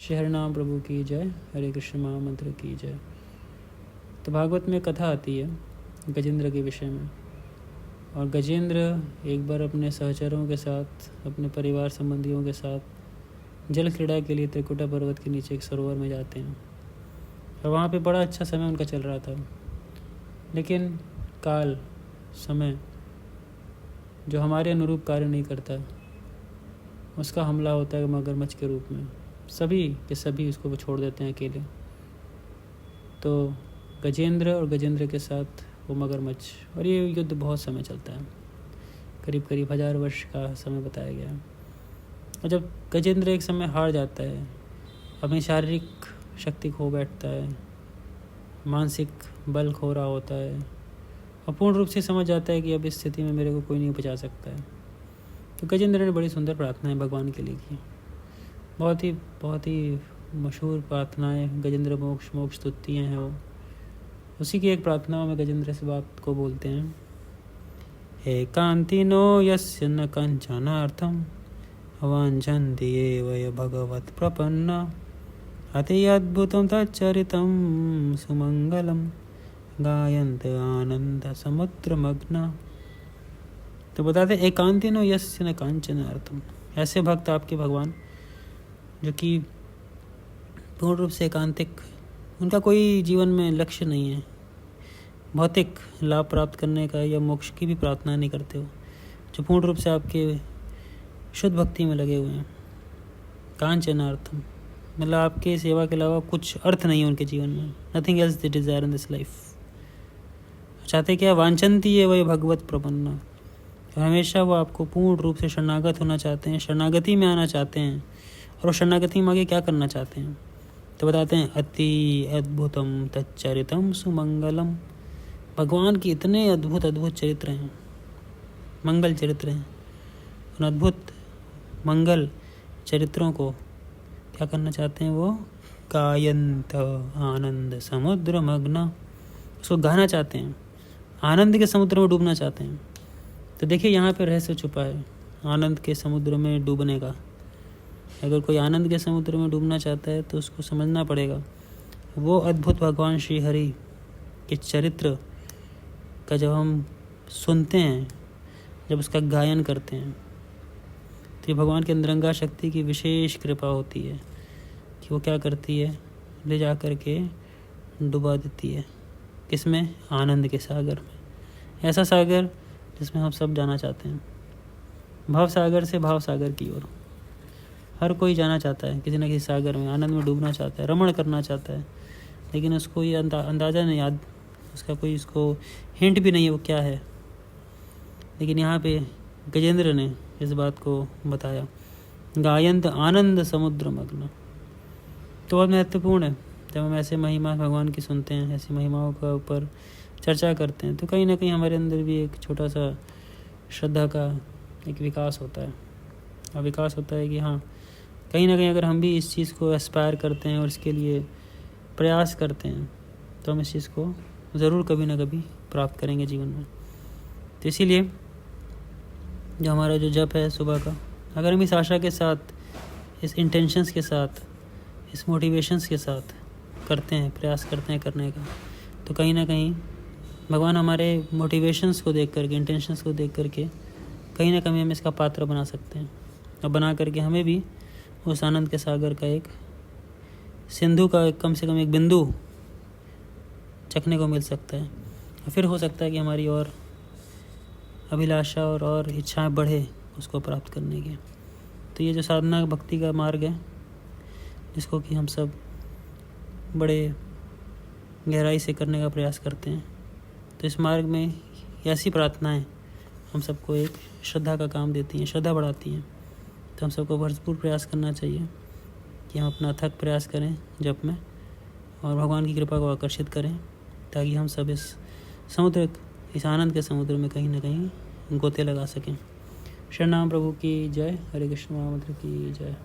श्री हरिनाम प्रभु की जय, हरे कृष्ण महामंत्र की जय। तो भागवत में कथा आती है गजेंद्र के विषय में। और गजेंद्र एक बार अपने सहचरों के साथ, अपने परिवार संबंधियों के साथ जल क्रीड़ा के लिए त्रिकुटा पर्वत के नीचे एक सरोवर में जाते हैं। और वहाँ पे बड़ा अच्छा समय उनका चल रहा था। लेकिन काल, समय जो हमारे अनुरूप कार्य नहीं करता, उसका हमला होता है मगरमच्छ के रूप में। सभी के सभी उसको छोड़ देते हैं अकेले। तो गजेंद्र और गजेंद्र के साथ वो मगरमच्छ, और ये युद्ध बहुत समय चलता है, करीब 1000 वर्ष का समय बताया गया है। और जब गजेंद्र एक समय हार जाता है, अपनी शारीरिक शक्ति खो बैठता है, मानसिक बल खो रहा होता है, और पूर्ण रूप से समझ जाता है कि अब इस स्थिति में मेरे को कोई नहीं बचा सकता है, तो गजेंद्र ने बड़ी सुंदर प्रार्थनाएं भगवान के लिए की। बहुत ही मशहूर प्रार्थनाएं गजेंद्र मोक्ष स्तुतियाँ हैं वो। उसी की एक प्रार्थना में गजेंद्र इस बात को बोलते हैं, एकांतिनो यस्य न कंचनार्थम वांछन्ति एव भगवत् प्रपन्ना अति अद्भुतं तच्चरितं सुमंगलम गायन्त आनंद समुद्रमग्ना। तो बताते एकांतिनो यस्य न कांचनार्थम, ऐसे भक्त आपके भगवान जो कि पूर्ण रूप से एकांतिक, उनका कोई जीवन में लक्ष्य नहीं है, भौतिक लाभ प्राप्त करने का या मोक्ष की भी प्रार्थना नहीं करते हो, जो पूर्ण रूप से आपके शुद्ध भक्ति में लगे हुए हैं। कांचनार्थम मतलब आपके सेवा के अलावा कुछ अर्थ नहीं है उनके जीवन में, nothing else they desire in this life. चाहते क्या, वांछन्ति है वही भगवत प्रपन्ना, हमेशा वो आपको पूर्ण रूप से शरणागत होना चाहते हैं, शरणागति में आना चाहते हैं। और वो शरणागति में आगे क्या करना चाहते हैं, तो बताते हैं अति अद्भुतम तच्चरितम सुमंगलम। भगवान के इतने अद्भुत चरित्र हैं, मंगल चरित्र हैं। उन अद्भुत मंगल चरित्रों को क्या करना चाहते हैं, वो गायन्त आनंद समुद्र मग्ना, उसको गाना चाहते हैं, आनंद के समुद्र में डूबना चाहते हैं। तो देखिए यहाँ पे रहस्य छुपा है आनंद के समुद्र में डूबने का। अगर कोई आनंद के समुद्र में डूबना चाहता है तो उसको समझना पड़ेगा वो अद्भुत भगवान श्री हरि के चरित्र का जब हम सुनते हैं, जब उसका गायन करते हैं, तो ये भगवान के अंतरंगा शक्ति की विशेष कृपा होती है कि वो क्या करती है, ले जा कर के डुबा देती है। किसमें, आनंद के सागर में। ऐसा सागर जिसमें हम सब जाना चाहते हैं, भव सागर से भाव सागर की ओर। हर कोई जाना चाहता है किसी न किसी सागर में, आनंद में डूबना चाहता है, रमण करना चाहता है, लेकिन उसको ये अंदाज़ा नहीं, याद उसका कोई इसको हिंट भी नहीं है वो क्या है। लेकिन यहाँ पे गजेंद्र ने इस बात को बताया, गायंत आनंद समुद्र मग्न। तो बहुत महत्वपूर्ण है जब हम ऐसे महिमा भगवान की सुनते हैं, ऐसी महिमाओं का ऊपर चर्चा करते हैं, तो कहीं ना कहीं हमारे अंदर भी एक छोटा सा श्रद्धा का एक विकास होता है। और विकास होता है कि हाँ, कहीं ना कहीं अगर हम भी इस चीज़ को एस्पायर करते हैं और इसके लिए प्रयास करते हैं, तो हम इस चीज़ को ज़रूर कभी ना कभी प्राप्त करेंगे जीवन में। तो इसीलिए जो हमारा जो जप है सुबह का, अगर हम इस आशा के साथ, इस इंटेंशंस के साथ, इस मोटिवेशंस के साथ करते हैं, प्रयास करते हैं करने का, तो कहीं ना कहीं भगवान हमारे मोटिवेशंस को देख करके, इंटेंशंस को देख करके कहीं ना कहीं हम इसका पात्र बना सकते हैं। और बना करके हमें भी उस आनंद के सागर का एक सिंधु का कम से कम एक बिंदु चखने को मिल सकता है। और फिर हो सकता है कि हमारी और अभिलाषा और इच्छाएं बढ़े उसको प्राप्त करने की। तो ये जो साधना भक्ति का मार्ग है, जिसको कि हम सब बड़े गहराई से करने का प्रयास करते हैं, तो इस मार्ग में ऐसी प्रार्थनाएं हम सबको एक श्रद्धा का काम देती हैं, श्रद्धा बढ़ाती हैं। तो हम सबको भरपूर प्रयास करना चाहिए कि हम अपना अथक प्रयास करें जप में, और भगवान की कृपा को आकर्षित करें, ताकि हम सब इस समुद्र, इस आनंद के समुद्र में कहीं ना कहीं गोते लगा सकें। शरणाम प्रभु की जय, हरे कृष्ण महामंत्र की जय।